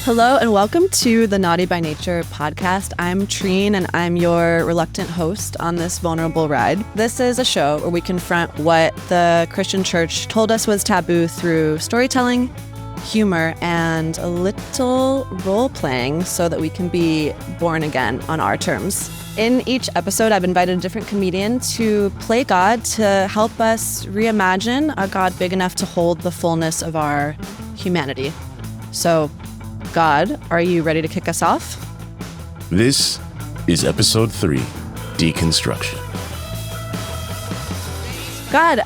Hello and welcome to the Naughty by Nature podcast. I'm Treen and I'm your reluctant host on this vulnerable ride. This is a show where we confront what the Christian church told us was taboo through storytelling, humor, and a little role-playing so that we can be born again on our terms. In each episode, I've invited a different comedian to play God to help us reimagine a God big enough to hold the fullness of our humanity. So, God, are you ready to kick us off? This is episode 3, Deconstruction. God,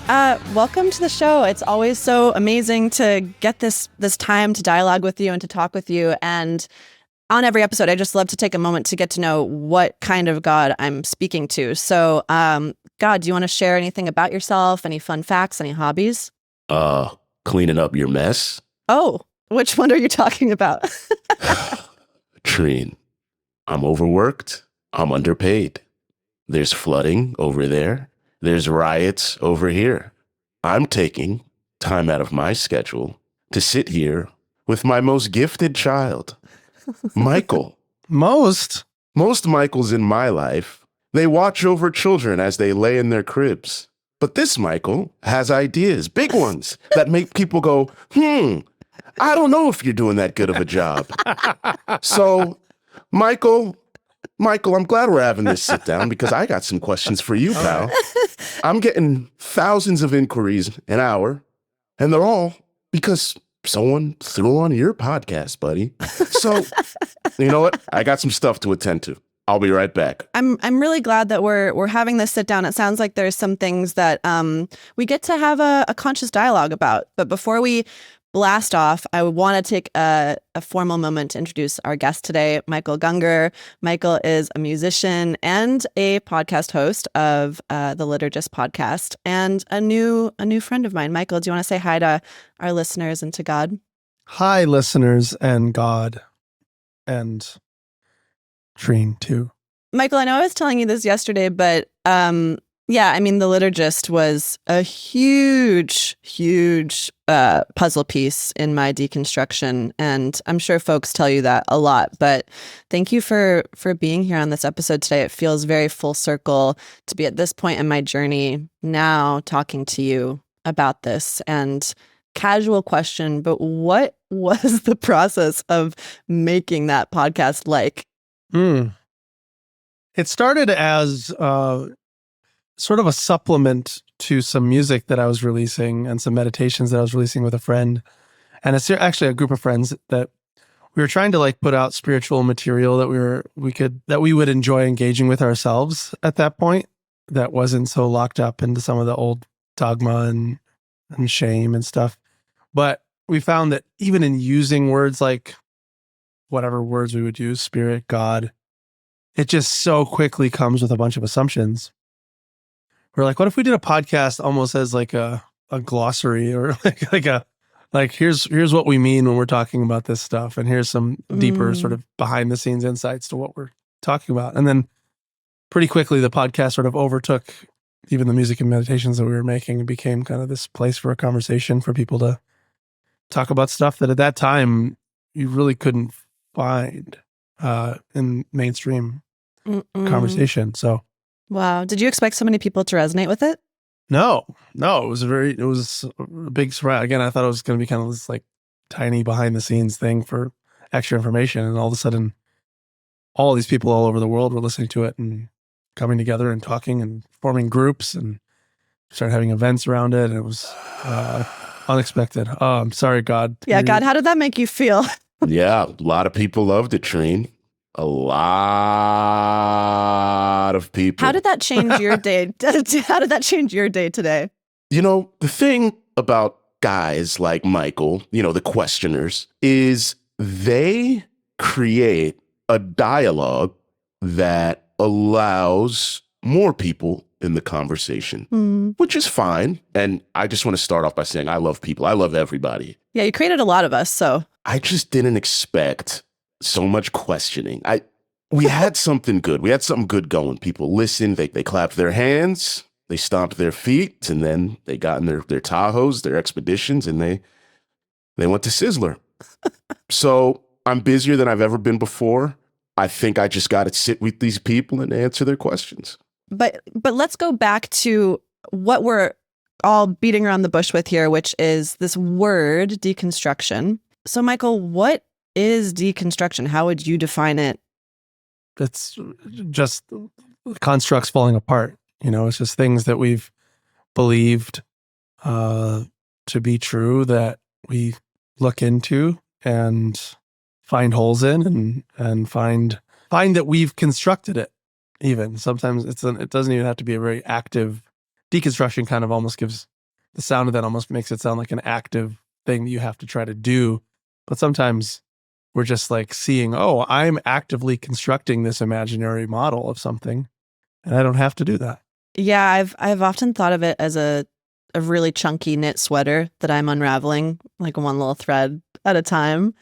welcome to the show. It's always so amazing to get this time to dialogue with you and to talk with you. And on every episode, I just love to take a moment to get to know what kind of God I'm speaking to. So, God, do you want to share anything about yourself? Any fun facts? Any hobbies? Cleaning up your mess. Oh, which one are you talking about? Treen, I'm overworked. I'm underpaid. There's flooding over there. There's riots over here. I'm taking time out of my schedule to sit here with my most gifted child, Michael. Most Michaels in my life, they watch over children as they lay in their cribs. But this Michael has ideas, big ones, that make people go, I don't know if you're doing that good of a job. So, Michael, I'm glad we're having this sit down because I got some questions for you, pal. I'm getting thousands of inquiries an hour, and they're all because someone threw on your podcast, buddy. So, you know what? I got some stuff to attend to. I'll be right back. I'm really glad that we're having this sit down. It sounds like there's some things that we get to have a conscious dialogue about. But before we blast off, I want to take a formal moment to introduce our guest today, Michael Gungor. Michael is a musician and a podcast host of the Liturgist Podcast, and a new friend of mine. Michael, do you want to say hi to our listeners and to God? Hi, listeners, and God, and Treen too. Michael, I know I was telling you this yesterday, but yeah, I mean, the Liturgist was a huge puzzle piece in my deconstruction, and I'm sure folks tell you that a lot. But thank you for being here on this episode today. It feels very full circle to be at this point in my journey now talking to you about this. And casual question, but what was the process of making that podcast like? It started as sort of a supplement to some music that I was releasing and some meditations that I was releasing with a friend. And it's actually a group of friends that we were trying to like put out spiritual material that we would enjoy engaging with ourselves at that point, that wasn't so locked up into some of the old dogma and shame and stuff. But we found that even in using words like whatever words we would use, spirit, God, it just so quickly comes with a bunch of assumptions. We're like, what if we did a podcast almost as like a glossary, or like here's what we mean when we're talking about this stuff, and here's some deeper sort of behind the scenes insights to what we're talking about. And then pretty quickly the podcast sort of overtook even the music and meditations that we were making and became kind of this place for a conversation for people to talk about stuff that at that time you really couldn't find in mainstream conversation. So wow. Did you expect so many people to resonate with it? No, it was a big surprise. Again, I thought it was going to be kind of this like tiny behind the scenes thing for extra information. And all of a sudden, all these people all over the world were listening to it and coming together and talking and forming groups and started having events around it. And it was unexpected. Oh, I'm sorry, God. Yeah, God, how did that make you feel? Yeah, a lot of people loved it, Treen. A lot of people. How did that change your day? How did that change your day today? You know, the thing about guys like Michael, you know, the questioners, is they create a dialogue that allows more people in the conversation, which is fine. And I just want to start off by saying I love people. I love everybody. Yeah, you created a lot of us, so. I just didn't expect so much questioning. We had something good. We had something good going. People listened. They clapped their hands. They stomped their feet, and then they got in their Tahoes, their expeditions, and they went to Sizzler. So I'm busier than I've ever been before. I think I just got to sit with these people and answer their questions. But let's go back to what we're all beating around the bush with here, which is this word deconstruction. So, Michael, what is deconstruction? How would you define it? It's just constructs falling apart. It's just things that we've believed to be true that we look into and find holes in and find that we've constructed it. Even sometimes it doesn't even have to be a very active deconstruction. Kind of almost gives the sound of that almost makes it sound like an active thing that you have to try to do. But sometimes we're just like seeing, oh, I'm actively constructing this imaginary model of something, and I don't have to do that. Yeah, I've often thought of it as a really chunky knit sweater that I'm unraveling like one little thread at a time.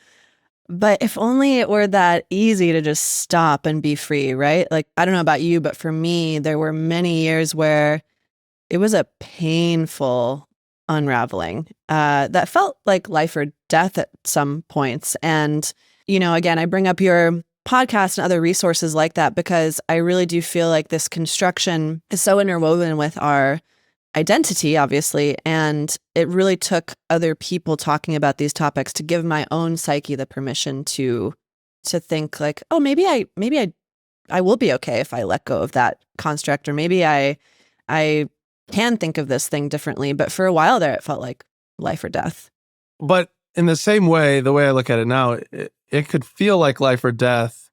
But if only it were that easy to just stop and be free, right? Like, I don't know about you, but for me, there were many years where it was a painful unraveling that felt like life or death at some points. And, again, I bring up your podcast and other resources like that because I really do feel like this construction is so interwoven with our identity, obviously, and it really took other people talking about these topics to give my own psyche the permission to think like, oh, maybe I will be okay if I let go of that construct, or maybe I can think of this thing differently. But for a while there, it felt like life or death. But in the same way, the way I look at it now, it could feel like life or death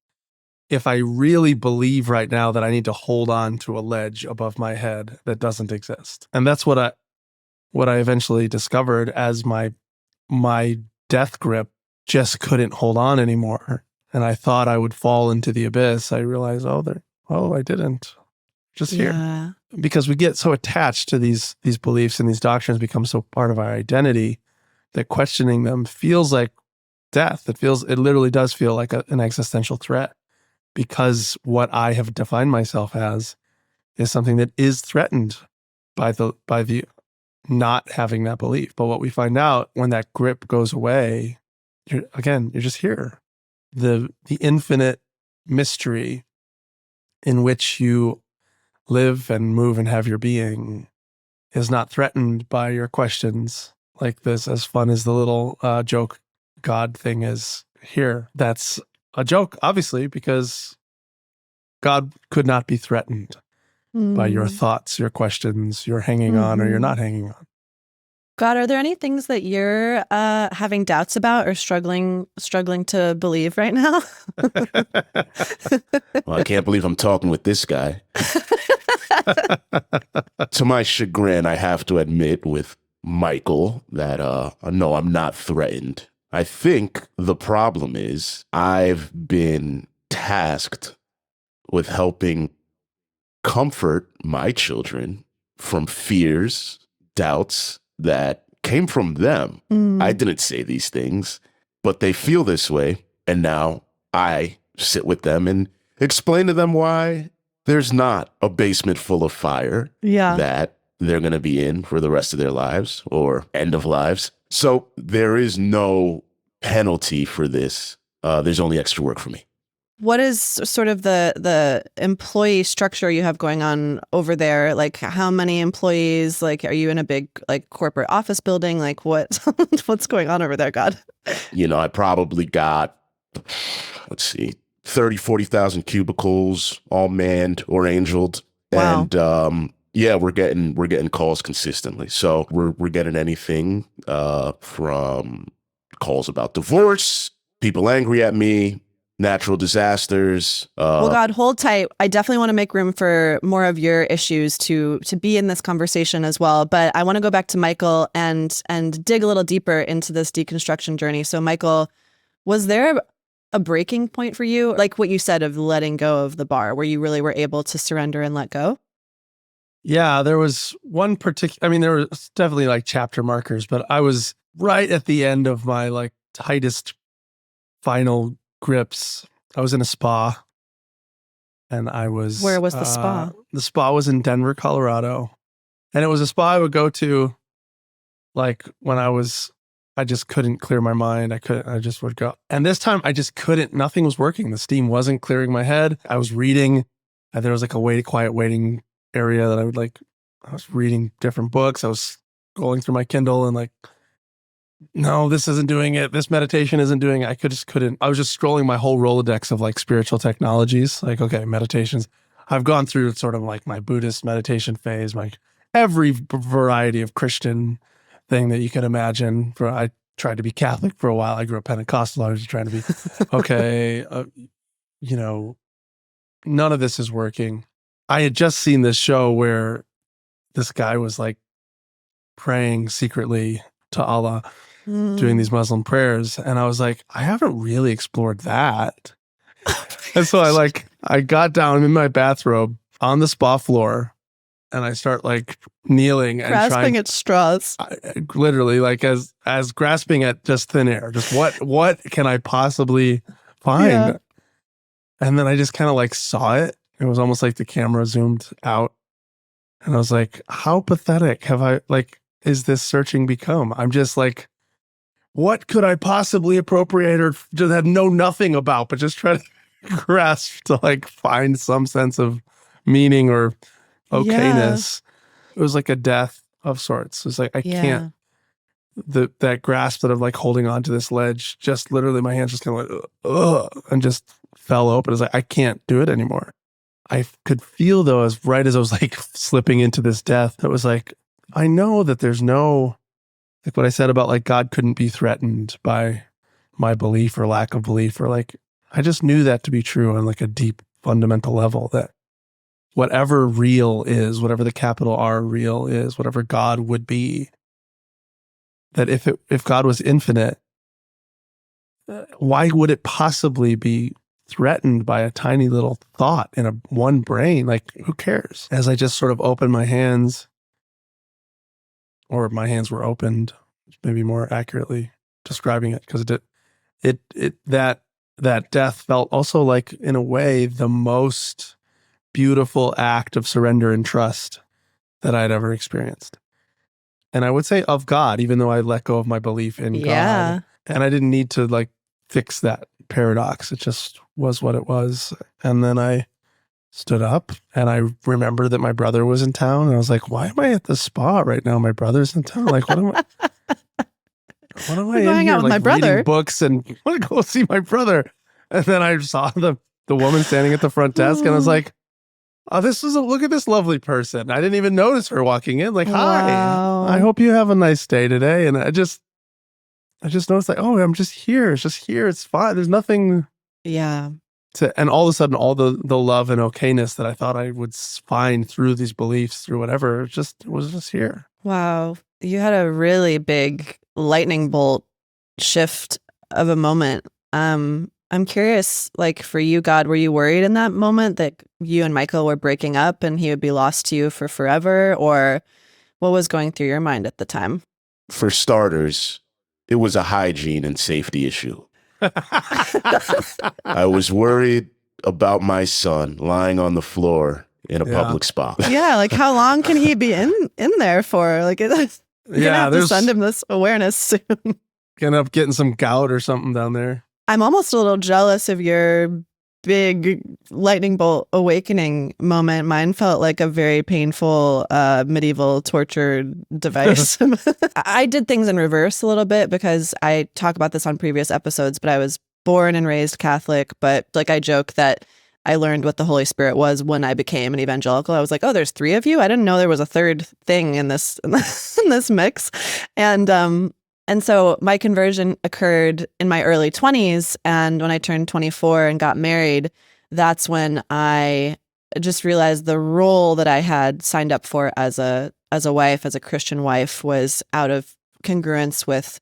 if I really believe right now that I need to hold on to a ledge above my head that doesn't exist. And that's what I eventually discovered as my death grip just couldn't hold on anymore. And I thought I would fall into the abyss. I realized, I didn't. Just here. Because we get so attached to these beliefs, and these doctrines become so part of our identity that questioning them feels like death. It literally does feel like an existential threat, because what I have defined myself as is something that is threatened by the not having that belief. But what we find out when that grip goes away, you're just here. The infinite mystery in which you live and move and have your being is not threatened by your questions like this. As fun as the little joke God thing is here, that's a joke, obviously, because God could not be threatened by your thoughts, your questions, your hanging on or you're not hanging on. God, are there any things that you're having doubts about or struggling to believe right now? Well, I can't believe I'm talking with this guy. To my chagrin, I have to admit with Michael that no, I'm not threatened. I think the problem is I've been tasked with helping comfort my children from fears, doubts that came from them. I didn't say these things, but they feel this way. And now I sit with them and explain to them why there's not a basement full of fire that they're going to be in for the rest of their lives or end of lives. So there is no penalty for this. There's only extra work for me. What is sort of the employee structure you have going on over there? Like, how many employees? Like, are you in a big like corporate office building? Like, what's going on over there, God? I probably got, 40,000 cubicles, all manned or angeled. Wow. And we're getting calls consistently. So we're getting anything from calls about divorce, people angry at me, natural disasters. Well, God, hold tight. I definitely want to make room for more of your issues to be in this conversation as well. But I want to go back to Michael and dig a little deeper into this deconstruction journey. So, Michael, was there a breaking point for you, like what you said of letting go of the bar, where you really were able to surrender and let go? Yeah, there was one particular. I mean, there was definitely like chapter markers, but I was right at the end of my like tightest final grips. I was in a spa, and I was. Where was the spa? The spa was in Denver, Colorado, and it was a spa I would go to, like when I was I just couldn't clear my mind. I just would go. And this time I just couldn't, nothing was working. The steam wasn't clearing my head. I was reading, and there was like a quiet waiting area that I was reading different books. I was scrolling through my Kindle and like, no, this isn't doing it. This meditation isn't doing it. I couldn't. I was just scrolling my whole Rolodex of like spiritual technologies. Like, okay, meditations. I've gone through sort of like my Buddhist meditation phase, my every variety of Christian thing that you could imagine. I tried to be Catholic for a while. I grew up Pentecostal. I was trying to be, okay, none of this is working. I had just seen this show where this guy was like praying secretly to Allah, doing these Muslim prayers. And I was like, I haven't really explored that. And so I got down in my bathrobe on the spa floor and I start like kneeling and grasping at straws. Literally like as grasping at just thin air. Just what can I possibly find? Yeah. And then I just kind of like saw it. It was almost like the camera zoomed out. And I was like, how pathetic is this searching become? I'm just like, what could I possibly appropriate or just know nothing about, but just try to grasp to like find some sense of meaning or okayness. Yeah. It was like a death of sorts. It was like, I can't, that grasp that of like holding on to this ledge, just literally my hands just kind of like, ugh, and just fell open. It was like, I can't do it anymore. I could feel though, as I was like slipping into this death, it was like, I know that there's no, like what I said about like God couldn't be threatened by my belief or lack of belief, or like, I just knew that to be true on like a deep fundamental level, that whatever real is, whatever the capital R real is, whatever God would be, that if God was infinite, why would it possibly be threatened by a tiny little thought in one brain? Like, who cares? As I just sort of opened my hands, or my hands were opened, maybe more accurately describing it, because that death felt also like, in a way, the most beautiful act of surrender and trust that I'd ever experienced. And I would say of God, even though I let go of my belief in God. And I didn't need to like fix that paradox. It just was what it was. And then I stood up and I remembered that my brother was in town. And I was like, why am I at the spa right now? My brother's in town. Like, what am I in hang here, out with like, my brother, reading books and want to go see my brother. And then I saw the woman standing at the front desk and I was like, oh, look at this lovely person. I didn't even notice her walking in. Like, wow. Hi, I hope you have a nice day today. And I just noticed like, oh, I'm just here. It's just here. It's fine. There's nothing. Yeah. And all of a sudden, all the love and okayness that I thought I would find through these beliefs, through whatever, was just here. Wow. You had a really big lightning bolt shift of a moment. I'm curious, like for you, God, were you worried in that moment that you and Michael were breaking up and he would be lost to you for forever? Or what was going through your mind at the time? For starters, it was a hygiene and safety issue. I was worried about my son lying on the floor in a public spot. Yeah, like how long can he be in there for? Like, you're gonna have to send him this awareness soon. Gonna up getting some gout or something down there. I'm almost a little jealous of your big lightning bolt awakening moment. Mine felt like a very painful medieval torture device. I did things in reverse a little bit because I talk about this on previous episodes, but I was born and raised Catholic. But like I joke that I learned what the Holy Spirit was when I became an evangelical. I was like, oh, there's 3 of you? I didn't know there was a third thing in this in this mix. And so my conversion occurred in my early 20s. And when I turned 24 and got married, that's when I just realized the role that I had signed up for as a wife, as a Christian wife, was out of congruence with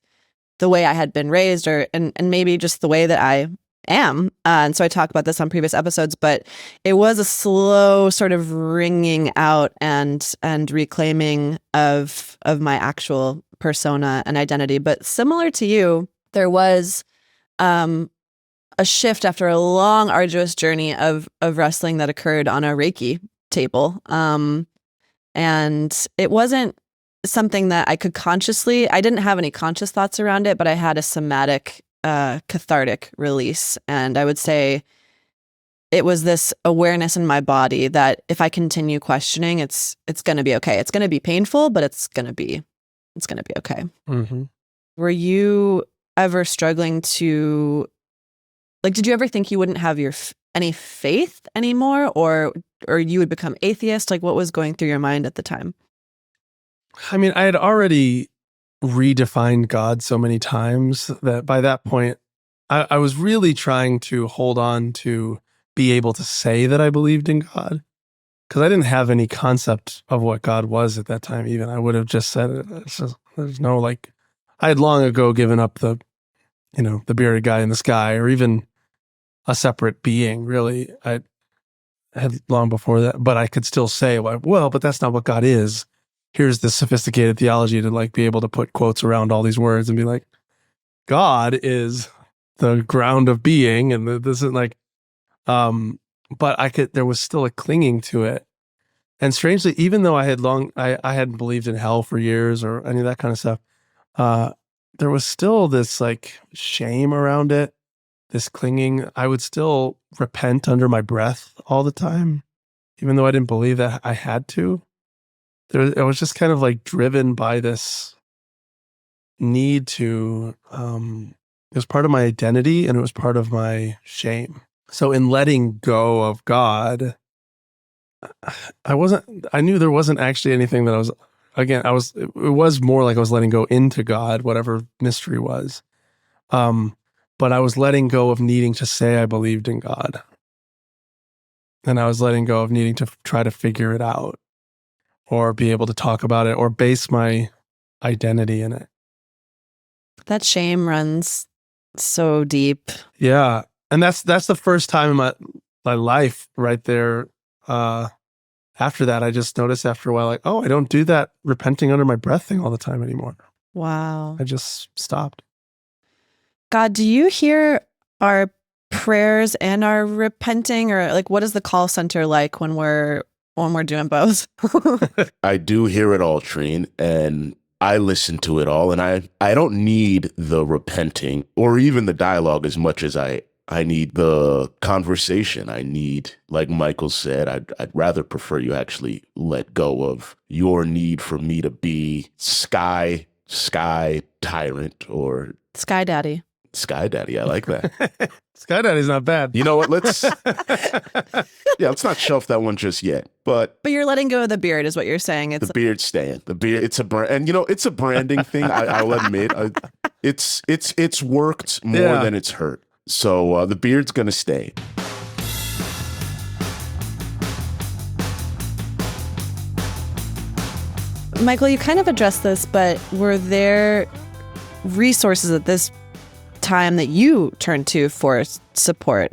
the way I had been raised, and maybe just the way that I am. And so I talk about this on previous episodes, but it was a slow sort of wringing out and reclaiming of my actual persona and identity. But similar to you, there was a shift after a long, arduous journey of wrestling that occurred on a Reiki table. And it wasn't something that I didn't have any conscious thoughts around it, but I had a somatic, cathartic release. And I would say it was this awareness in my body that if I continue questioning, it's going to be okay. It's going to be painful, but it's going to be okay. Mm-hmm. Were you ever struggling to, like, did you ever think you wouldn't have any faith anymore, or you would become atheist? Like, what was going through your mind at the time? I mean, I had already redefined God so many times that by that point, I was really trying to hold on to be able to say that I believed in God, because I didn't have any concept of what God was at that time. Even I would have just said it. There's no, like, I had long ago given up the bearded guy in the sky, or even a separate being. Really, I had long before that, but I could still say, well, but that's not what God is. Here's this sophisticated theology to, like, be able to put quotes around all these words and be like, God is the ground of being, and this is like. But there was still a clinging to it. And strangely, even though I hadn't believed in hell for years or any of that kind of stuff, there was still this, like, shame around it, this clinging. I would still repent under my breath all the time, even though I didn't believe that I had to. I was just kind of, like, driven by this need to, it was part of my identity and it was part of my shame. So in letting go of God, I knew there wasn't actually anything that it was more like I was letting go into God, whatever mystery was. But I was letting go of needing to say I believed in God. And I was letting go of needing to try to figure it out or be able to talk about it or base my identity in it. That shame runs so deep. Yeah. And that's the first time in my life right there. After that, I just noticed after a while, like, oh, I don't do that repenting under my breath thing all the time anymore. Wow. I just stopped. God, do you hear our prayers and our repenting, or, like, what is the call center like when we're doing both? I do hear it all, Treen, and I listen to it all, and I don't need the repenting or even the dialogue as much as I need the conversation. I need, like Michael said, I'd rather prefer you actually let go of your need for me to be sky tyrant or Sky Daddy. Sky Daddy. I like that. Sky Daddy's not bad. You know what? Let's not shelf that one just yet. But you're letting go of the beard, is what you're saying. It's the beard staying. The beard. It's a brand, and it's a branding thing. I'll admit, it's worked more than it's hurt. So the beard's gonna stay. Michael, you kind of addressed this, but were there resources at this time that you turned to for support?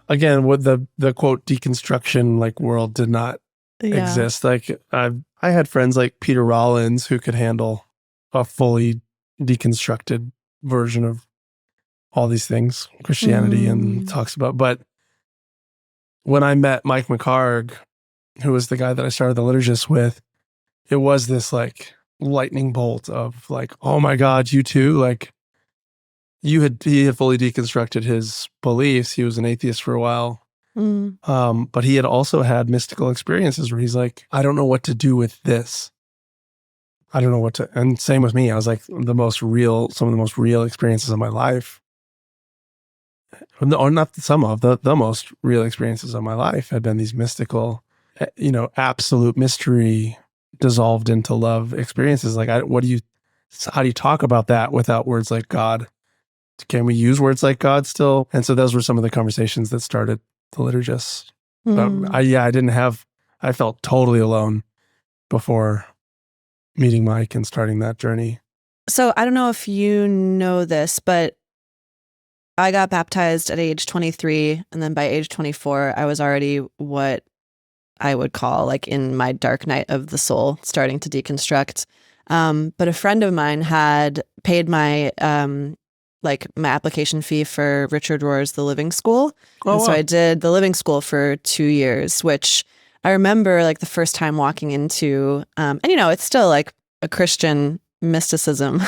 Again, with the quote deconstruction, like, world did not exist. Like, I had friends like Peter Rollins who could handle a fully deconstructed version of all these things Christianity and talks about. But when I met Mike McHargue, who was the guy that I started the Liturgist with, it was this, like, lightning bolt of, like, oh my God, you too? Like, he had fully deconstructed his beliefs. He was an atheist for a while. But he had also had mystical experiences where he's like, I don't know what to do with this. I don't know what to, and same with me. I was like, some of the most real experiences of my life. Or not some of the most real experiences of my life had been these mystical, absolute mystery dissolved into love experiences. Like, how do you talk about that without words like God? Can we use words like God still? And so those were some of the conversations that started the Liturgist. But I felt totally alone before meeting Mike and starting that journey. So I don't know if you know this, but I got baptized at age 23, and then by age 24, I was already what I would call, like, in my dark night of the soul, starting to deconstruct. But a friend of mine had paid my my application fee for Richard Rohr's The Living School. Oh, so I did The Living School for 2 years, which I remember, like, the first time walking into, and it's still, like, a Christian mysticism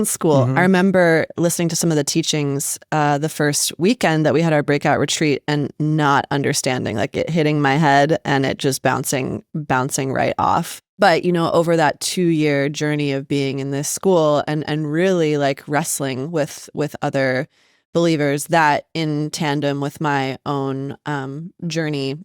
school. I remember listening to some of the teachings the first weekend that we had our breakout retreat and not understanding, like it hitting my head and it just bouncing right off. But, over that 2-year journey of being in this school and really like wrestling with other believers, that in tandem with my own journey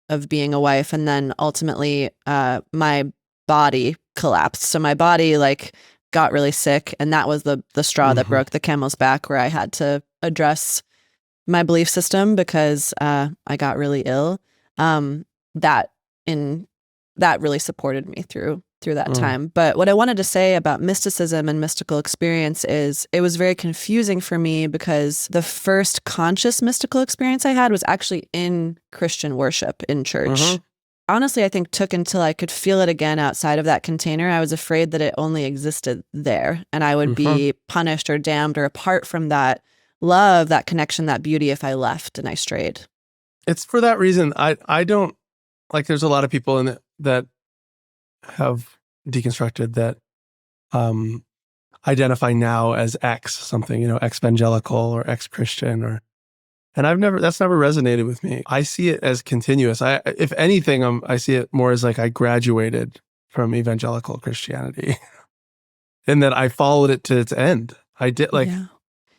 of being a wife, and then ultimately my body collapsed. So my body like got really sick, and that was the straw that broke the camel's back, where I had to address my belief system because I got really ill. That really supported me through that time. But what I wanted to say about mysticism and mystical experience is it was very confusing for me because the first conscious mystical experience I had was actually in Christian worship in church. Honestly, I think took until I could feel it again outside of that container. I was afraid that it only existed there and I would be punished or damned or apart from that love, that connection, that beauty if I left and I strayed. It's for that reason I don't like. There's a lot of people in it that have deconstructed that identify now as X something, ex-evangelical or ex-Christian and that's never resonated with me. I see it as continuous. If anything, I see it more as like I graduated from evangelical Christianity and that I followed it to its end. I did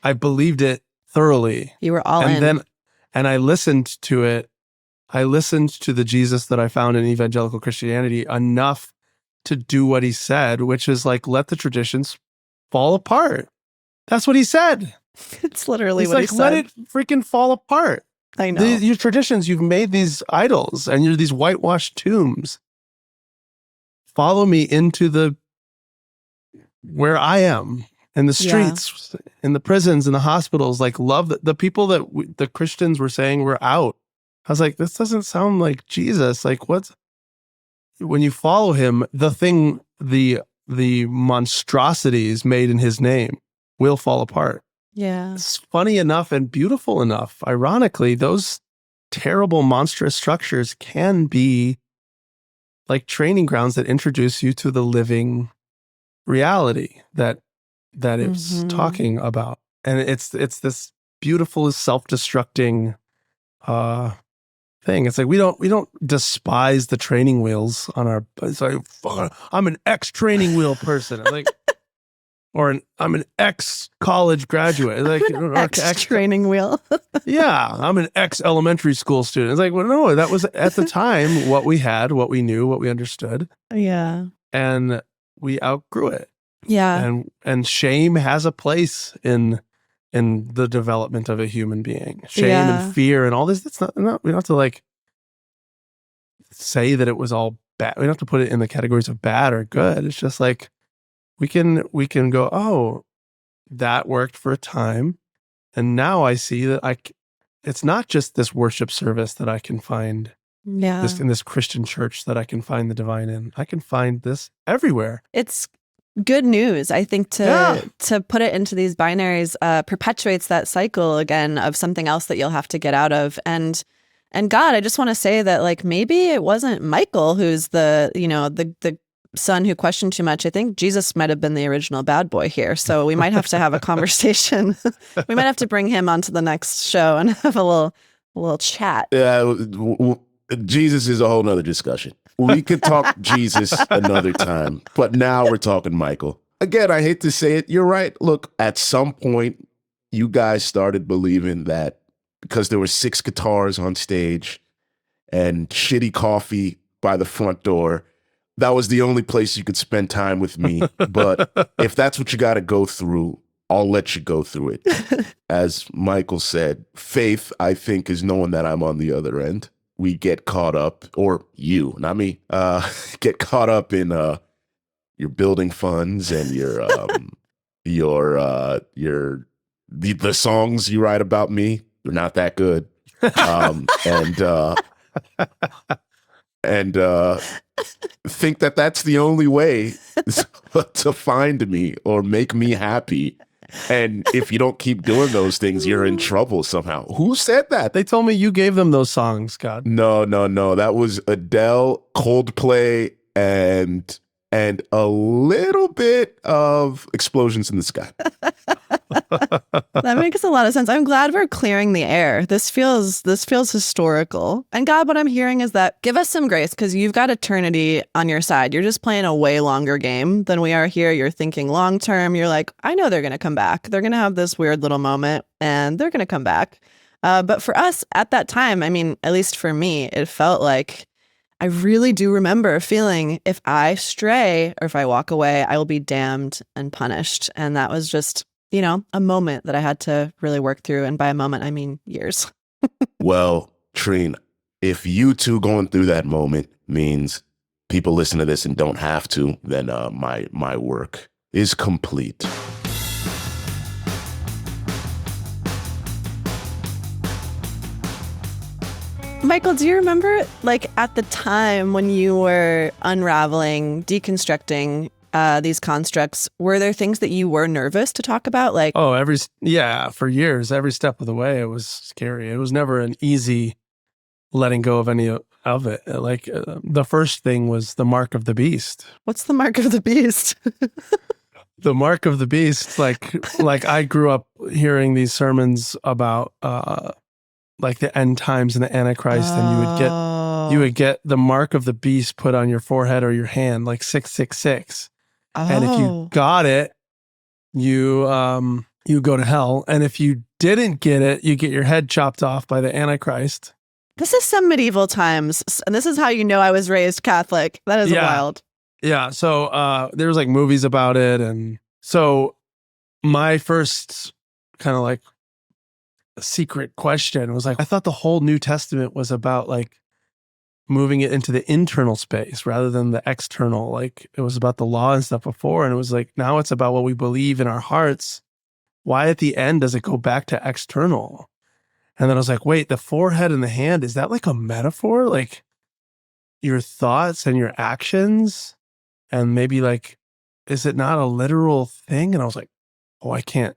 I believed it thoroughly. You were all in. And I listened to it. I listened to the Jesus that I found in evangelical Christianity enough to do what he said, which is like, let the traditions fall apart. That's what he said. It's literally what he said. Let it freaking fall apart. I know. Your traditions, you've made these idols and you're these whitewashed tombs. Follow me into where I am, in the streets, in the prisons, in the hospitals. Like, love the people that the Christians were saying were out. I was like, this doesn't sound like Jesus. Like, when you follow him, the monstrosities made in his name will fall apart. Yeah. It's funny enough and beautiful enough. Ironically, those terrible, monstrous structures can be like training grounds that introduce you to the living reality that it's talking about. And it's this beautiful, self-destructing thing. It's like we don't despise the training wheels on our. It's like, I'm an ex-training wheel person. Like, I'm an ex-college graduate. Like ex-training wheel. Yeah, I'm an ex-elementary school student. It's like, well, no, that was at the time what we had, what we knew, what we understood. Yeah. And we outgrew it. Yeah. And shame has a place in the development of a human being. Shame and fear and all this. It's not we don't have to like say that it was all bad. We don't have to put it in the categories of bad or good. It's just like we can go, oh, that worked for a time. And now I see that it's not just this worship service that I can find in this Christian church that I can find the divine in. I can find this everywhere. It's good news. I think to put it into these binaries perpetuates that cycle again of something else that you'll have to get out of. And God, I just want to say that like maybe it wasn't Michael who's the son who questioned too much. I think Jesus might have been the original bad boy here. So we might have to have a conversation. We might have to bring him onto the next show and have a little chat. Yeah, Jesus is a whole nother discussion. We could talk Jesus another time, but now we're talking Michael. Again, I hate to say it. You're right. Look, at some point, you guys started believing that because there were 6 guitars on stage and shitty coffee by the front door, that was the only place you could spend time with me. But if that's what you got to go through, I'll let you go through it. As Michael said, faith, I think, is knowing that I'm on the other end. We get caught up, or you, not me, get caught up in your building funds and the songs you write about me. They're not that good. And think that that's the only way to find me or make me happy. And if you don't keep doing those things, you're in trouble somehow. Who said that? They told me you gave them those songs, God. No. That was Adele, Coldplay, and and a little bit of explosions in the sky. That makes a lot of sense. I'm glad we're clearing the air. This feels historical. And God, what I'm hearing is that give us some grace because you've got eternity on your side. You're just playing a way longer game than we are here. You're thinking long term. You're like, I know they're going to come back. They're going to have this weird little moment and they're going to come back. But for us at that time, I mean, at least for me, it felt like I really do remember feeling if I stray or if I walk away, I will be damned and punished. And that was just, a moment that I had to really work through. And by a moment, I mean years. Well, Treen, if you two going through that moment means people listen to this and don't have to, then my work is complete. Michael, do you remember, like, at the time when you were unraveling, deconstructing these constructs, were there things that you were nervous to talk about? Like, for years, every step of the way, it was scary. It was never an easy letting go of any of it. Like, the first thing was the mark of the beast. What's the mark of the beast? The mark of the beast, like I grew up hearing these sermons about like the end times and the Antichrist, and you would get the mark of the beast put on your forehead or your hand, like 666. And if you got it, you go to hell. And if you didn't get it, you get your head chopped off by the Antichrist. This is some medieval times, and this is how you know I was raised Catholic. That is wild. Yeah. So there was like movies about it, and so my first kind of like secret question was like, I thought the whole New Testament was about like moving it into the internal space rather than the external. Like it was about the law and stuff before, and it was like now it's about what we believe in our hearts. Why at the end does it go back to external? And then I was like, wait, the forehead and the hand, is that like a metaphor? Like your thoughts and your actions? And maybe like, is it not a literal thing? And I was like, oh, I can't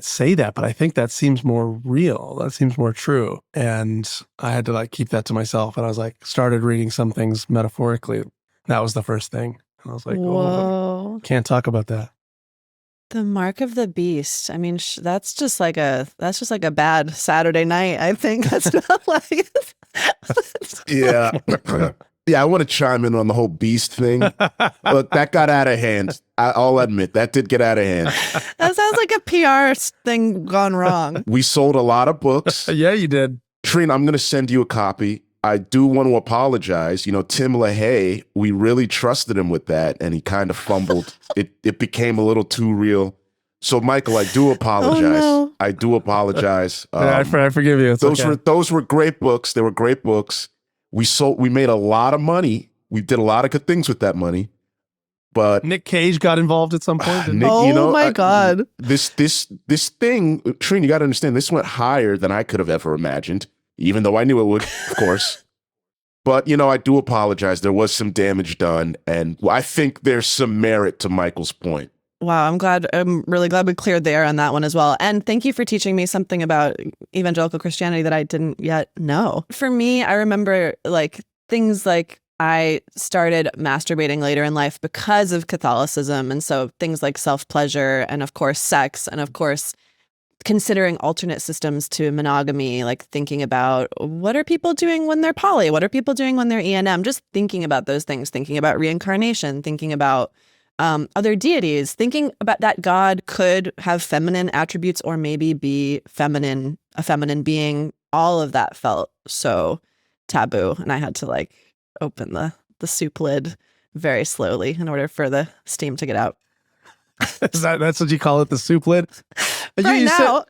say that, but I think that seems more real. That seems more true. And I had to like keep that to myself. And I was like, started reading some things metaphorically. That was the first thing. And I was like, whoa, can't talk about that. The mark of the beast. I mean, that's just like a bad Saturday night. I think that's not like. Yeah. Yeah, I want to chime in on the whole beast thing. Look, that got out of hand. I'll admit, that did get out of hand. That sounds like a PR thing gone wrong. We sold a lot of books. Yeah, you did. Treen, I'm going to send you a copy. I do want to apologize. Tim LaHaye, we really trusted him with that, and he kind of fumbled. It became a little too real. So, Michael, I do apologize. Oh, no. I do apologize. I forgive you. It's those were great books. They were great books. We made a lot of money. We did a lot of good things with that money. But Nick Cage got involved at some point. Nick, my God. This thing, Treen, you got to understand, this went higher than I could have ever imagined, even though I knew it would, of course. But, I do apologize. There was some damage done. And I think there's some merit to Michael's point. Wow, I'm really glad we cleared the air on that one as well. And thank you for teaching me something about evangelical Christianity that I didn't yet know. For me, I remember like things like I started masturbating later in life because of Catholicism. And so things like self-pleasure and of course sex and of course considering alternate systems to monogamy, like thinking about what are people doing when they're poly? What are people doing when they're E&M? Just thinking about those things, thinking about reincarnation, thinking about other deities, thinking about that God could have feminine attributes or maybe be a feminine being. All of that felt so taboo. And I had to like open the soup lid very slowly in order for the steam to get out. That's what you call it, the soup lid? Right now.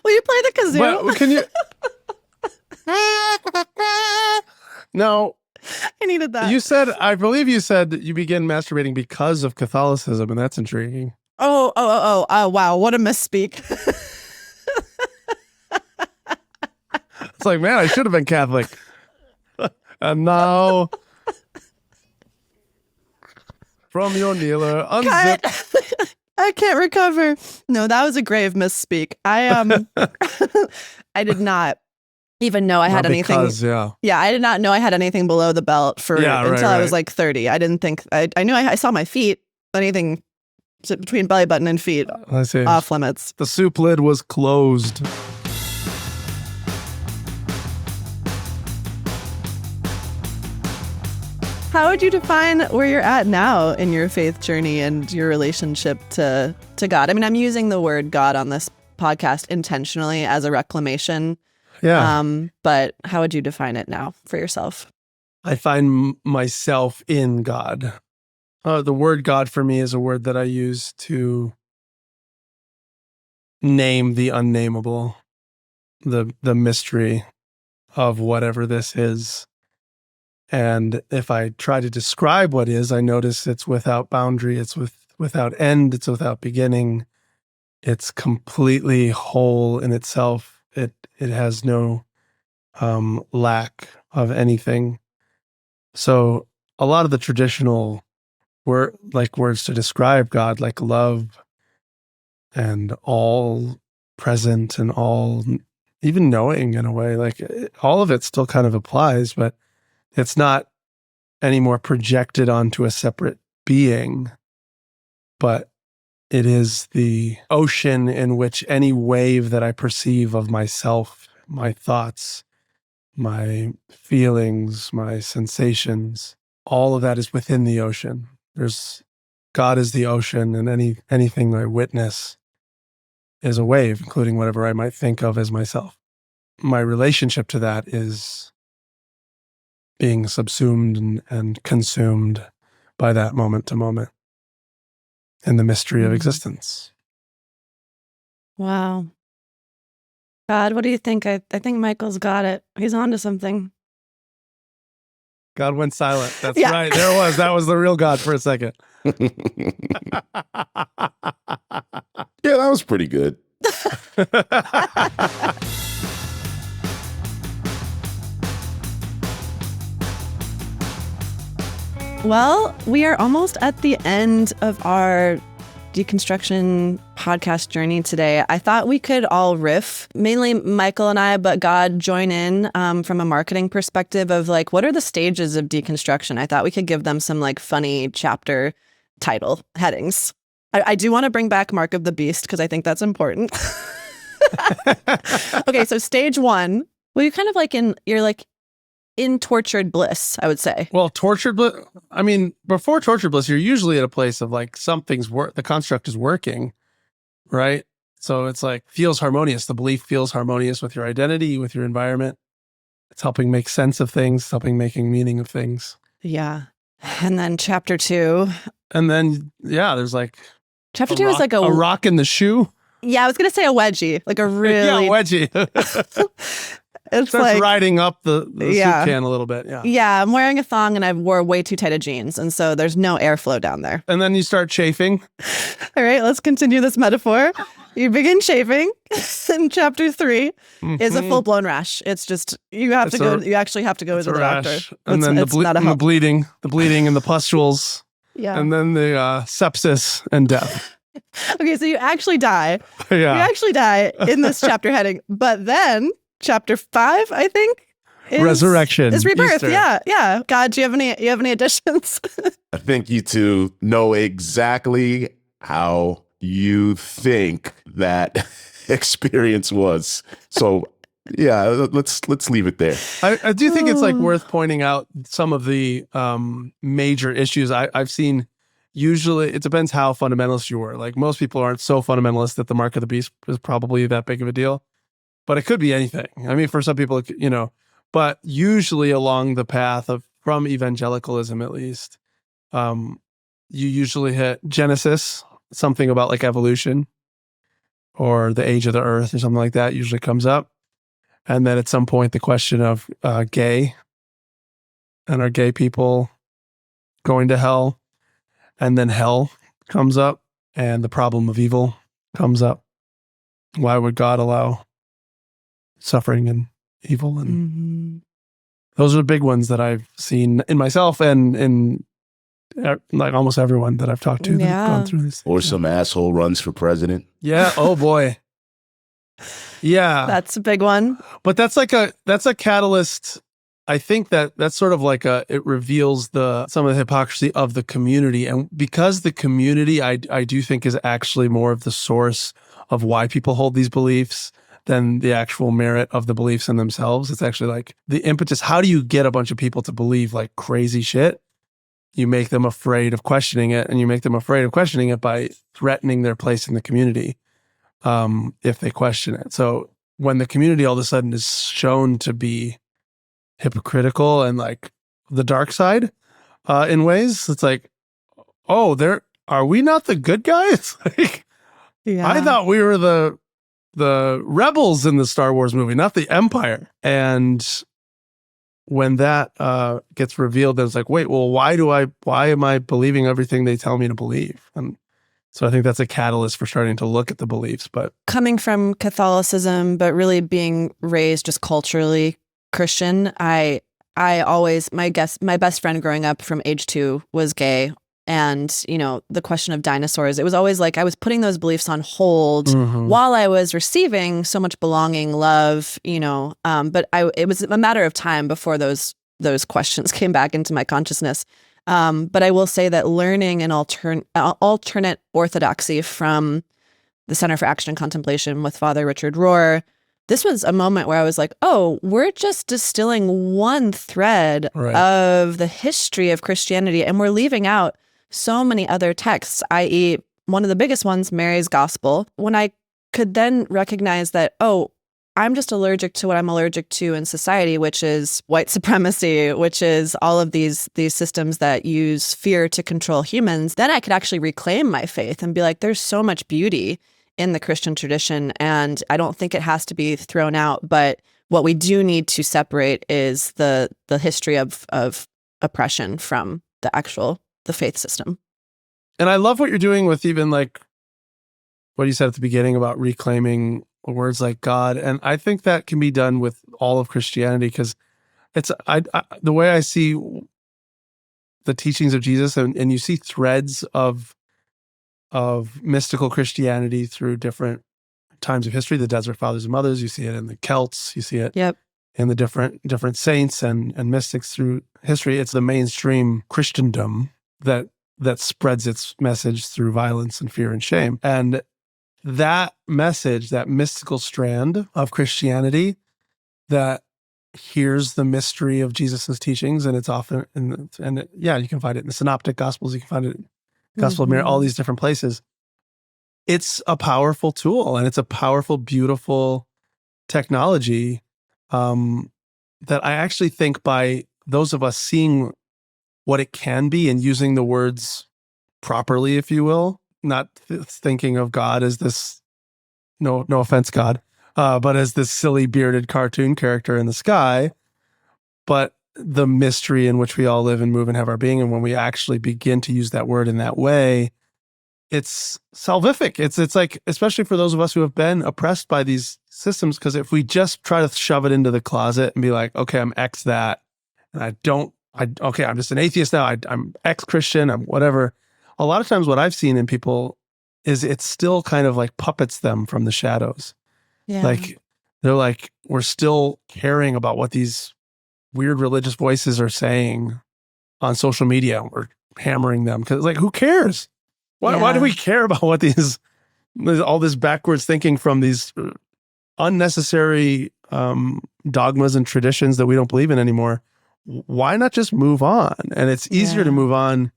Will you play the kazoo? Well, can you? No. I needed that. I believe you said that you began masturbating because of Catholicism, and that's intriguing. Oh, wow. What a misspeak. It's like, man, I should have been Catholic. And now, from your kneeler, unzip. I can't recover. No, that was a grave misspeak. I did not even know I had anything. Yeah. I did not know I had anything below the belt until I was like 30. I didn't think I knew I saw my feet. Anything between belly button and feet, I see. Off limits. The soup lid was closed. How would you define where you're at now in your faith journey and your relationship to God? I mean, I'm using the word God on this podcast intentionally as a reclamation. Yeah. But how would you define it now for yourself? I find myself in God. The word God for me is a word that I use to name the unnameable, the mystery of whatever this is. And if I try to describe what is, I notice it's without boundary, it's without end, it's without beginning. It's completely whole in itself. It has no lack of anything. So a lot of the traditional words to describe God, like love and all present and all, even knowing in a way, like all of it still kind of applies, but it's not anymore projected onto a separate being, but it is the ocean in which any wave that I perceive of myself, my thoughts, my feelings, my sensations, all of that is within the ocean. God is the ocean, and anything I witness is a wave, including whatever I might think of as myself. My relationship to that is being subsumed and consumed by that moment to moment in the mystery of existence. Wow. God, what do you think? I think Michael's got it. He's onto something. God went silent. That's right. There it was. That was the real God for a second. Yeah, that was pretty good. Well, we are almost at the end of our deconstruction podcast journey today. I thought we could all riff, mainly Michael and I, but God join in from a marketing perspective of like, what are the stages of deconstruction? I thought we could give them some like funny chapter title headings. I do want to bring back Mark of the Beast because I think that's important. Okay, so stage 1, well, you're kind of like you're like in tortured bliss, I would say. Well, tortured bliss, I mean, before tortured bliss, you're usually at a place of like something's the construct is working, right? So it's like feels harmonious. The belief feels harmonious with your identity, with your environment. It's helping make sense of things, it's helping making meaning of things. Yeah. And then chapter 2. And then, there's like... Chapter 2 is like a rock in the shoe? Yeah, I was going to say a wedgie, like a really... Yeah, wedgie. It's starts like riding up the soup can a little bit. Yeah, I'm wearing a thong and I wore way too tight of jeans. And so there's no airflow down there. And then you start chafing. All right, let's continue this metaphor. You begin chafing. And chapter 3 is a full-blown rash. It's just, you actually have to go to the doctor. And then the bleeding and the pustules. Yeah. And then the sepsis and death. Okay, so you actually die. Yeah. You actually die in this chapter heading. But then chapter 5, I think, is resurrection. Is rebirth. Easter. Yeah. God, do you have any additions? I think you two know exactly how you think that experience was. So yeah, let's leave it there. I do think it's like worth pointing out some of the major issues I've seen. Usually, it depends how fundamentalist you were. Like most people aren't so fundamentalist that the mark of the beast is probably that big of a deal. But it could be anything. I mean, for some people, but usually along the path from evangelicalism, at least, you usually hit Genesis, something about like evolution or the age of the earth or something like that usually comes up. And then at some point, the question of gay and are gay people going to hell? And then hell comes up and the problem of evil comes up. Why would God allow suffering and evil? And those are the big ones that I've seen in myself and in like almost everyone that I've talked to that have gone through this. Or some asshole runs for president. Yeah. Oh boy. Yeah. That's a big one. But that's a catalyst. I think that's sort of like it reveals some of the hypocrisy of the community. And because the community, I do think, is actually more of the source of why people hold these beliefs than the actual merit of the beliefs in themselves. It's actually like the impetus. How do you get a bunch of people to believe like crazy shit? You make them afraid of questioning it, and you make them afraid of questioning it by threatening their place in the community if they question it. So when the community all of a sudden is shown to be hypocritical and like the dark side in ways, it's like, oh, are we not the good guys? Like, Yeah. I thought we were the rebels in the Star Wars movie, not the Empire. And when that gets revealed, then it's like, wait, well, why am I believing everything they tell me to believe? And so I think that's a catalyst for starting to look at the beliefs. But coming from Catholicism, but really being raised just culturally Christian, I always, my best friend growing up from age 2 was gay. And, you know, the question of dinosaurs, it was always like I was putting those beliefs on hold while I was receiving so much belonging, love, you know, but it was a matter of time before those questions came back into my consciousness. But I will say that learning an alternate orthodoxy from the Center for Action and Contemplation with Father Richard Rohr, this was a moment where I was like, oh, we're just distilling one thread of the history of Christianity, and we're leaving out so many other texts, i.e., one of the biggest ones, Mary's Gospel. When I could then recognize that, oh, I'm just allergic to what I'm allergic to in society, which is white supremacy, which is all of these systems that use fear to control humans, then I could actually reclaim my faith and be like, there's so much beauty in the Christian tradition, and I don't think it has to be thrown out. But what we do need to separate is the history of oppression from the faith system. And I love what you're doing with even like what you said at the beginning about reclaiming words like God. And I think that can be done with all of Christianity, because it's the way I see the teachings of Jesus, and you see threads of mystical Christianity through different times of history, the Desert Fathers and Mothers, you see it in the Celts, you see it in the different saints and mystics through history. It's the mainstream Christendom that spreads its message through violence and fear and shame. And that message, that mystical strand of Christianity that hears the mystery of Jesus's teachings, and it's often, you can find it in the Synoptic Gospels, you can find it in the Gospel of Mary, all these different places. It's a powerful tool, and it's a powerful, beautiful technology that I actually think, by those of us seeing what it can be and using the words properly, if you will, not thinking of God as this, no offense, God, but as this silly bearded cartoon character in the sky, but the mystery in which we all live and move and have our being. And when we actually begin to use that word in that way, it's salvific. It's like, especially for those of us who have been oppressed by these systems, because if we just try to shove it into the closet and be like, okay, I'm X that, and I'm just an atheist now, I'm ex-Christian, I'm whatever. A lot of times what I've seen in people is it still kind of like puppets them from the shadows. Yeah. Like, they're like, we're still caring about what these weird religious voices are saying on social media. We're hammering them because, like, who cares? Why do we care about what all this backwards thinking from these unnecessary dogmas and traditions that we don't believe in anymore? Why not just move on? And it's easier to move on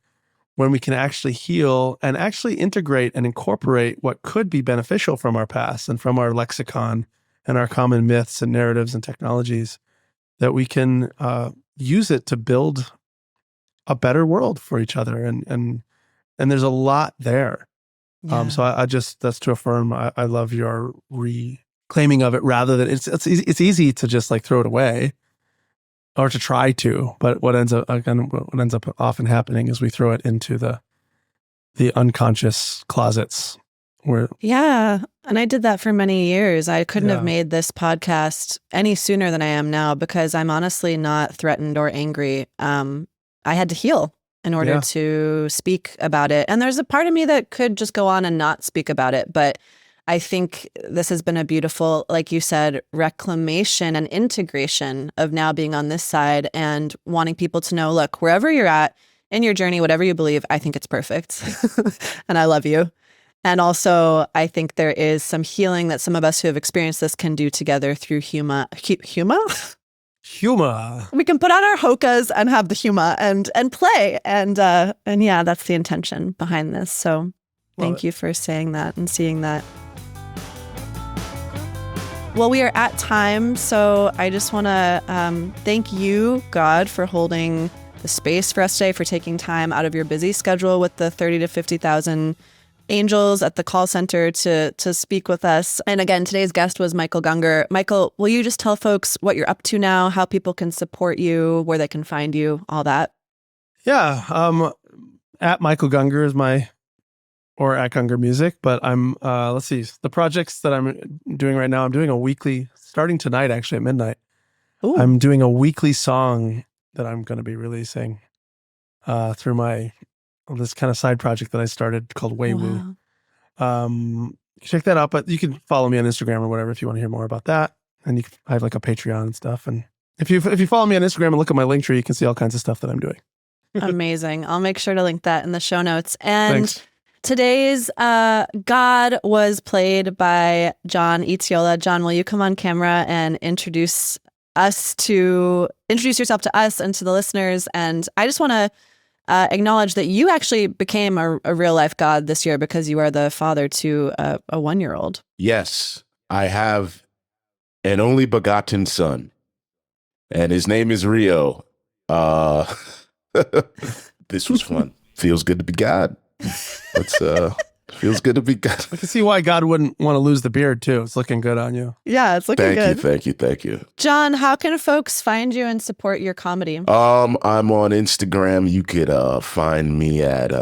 when we can actually heal and actually integrate and incorporate what could be beneficial from our past and from our lexicon and our common myths and narratives and technologies, that we can use it to build a better world for each other. And there's a lot there. Yeah. So I just, that's to affirm, I love your reclaiming of it, rather than it's easy to just like throw it away, or to try to, but what ends up often happening is we throw it into the unconscious closets where. Yeah. And I did that for many years. I couldn't have made this podcast any sooner than I am now, because I'm honestly not threatened or angry. I had to heal in order to speak about it. And there's a part of me that could just go on and not speak about it. But I think this has been a beautiful, like you said, reclamation and integration of now being on this side and wanting people to know, look, wherever you're at in your journey, whatever you believe, I think it's perfect. And I love you. And also, I think there is some healing that some of us who have experienced this can do together through humor. Humor. We can put on our hokas and have the humor and play. And yeah, that's the intention behind this. So thank you for saying that and seeing that. Well, we are at time, so I just want to thank you, God, for holding the space for us today, for taking time out of your busy schedule with the 30 to 50,000 angels at the call center to speak with us. And again, today's guest was Michael Gungor. Michael, will you just tell folks what you're up to now, how people can support you, where they can find you, all that? Yeah, at Michael Gungor is or at Gungor Music, but I'm, let's see, the projects that I'm doing right now, I'm doing a weekly, starting tonight actually at midnight. Ooh. I'm doing a weekly song that I'm going to be releasing through this kind of side project that I started called Waywu. Wow. Check that out, but you can follow me on Instagram or whatever if you want to hear more about that. And I have like a Patreon and stuff. And if you follow me on Instagram and look at my link tree, you can see all kinds of stuff that I'm doing. Amazing. I'll make sure to link that in the show notes. And Thanks. Today's God was played by John Itiola. John, will you come on camera and introduce yourself to us and to the listeners? And I just want to acknowledge that you actually became a real life God this year because you are the father to a 1-year-old. Yes, I have an only begotten son, and his name is Rio. This was fun. Feels good to be God. Feels good to be God. I can see why God wouldn't want to lose the beard too. It's looking good on you. Yeah, it's looking good. Thank you. John, how can folks find you and support your comedy? I'm on Instagram. You could find me at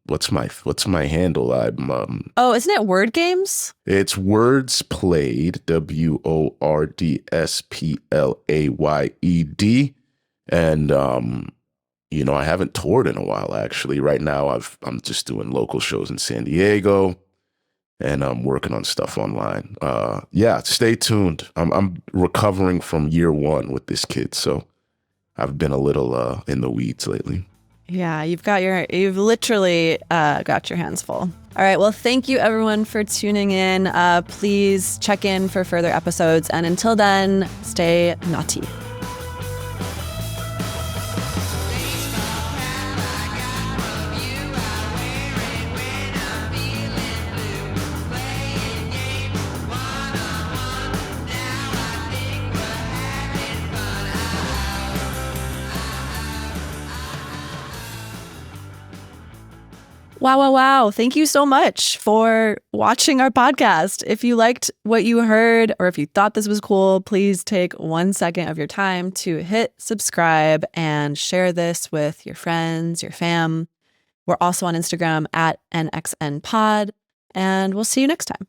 what's my handle? Oh, isn't it Word Games? It's Words Played, WORDSPLAYED, and I haven't toured in a while, actually. Right now, I'm just doing local shows in San Diego, and I'm working on stuff online. Stay tuned. I'm recovering from year 1 with this kid, so I've been a little in the weeds lately. Yeah, you've literally got your hands full. All right, well, thank you everyone for tuning in. Please check in for further episodes, and until then, stay naughty. Wow. Thank you so much for watching our podcast. If you liked what you heard or if you thought this was cool, please take 1 second of your time to hit subscribe and share this with your friends, your fam. We're also on Instagram at NXNPod, and we'll see you next time.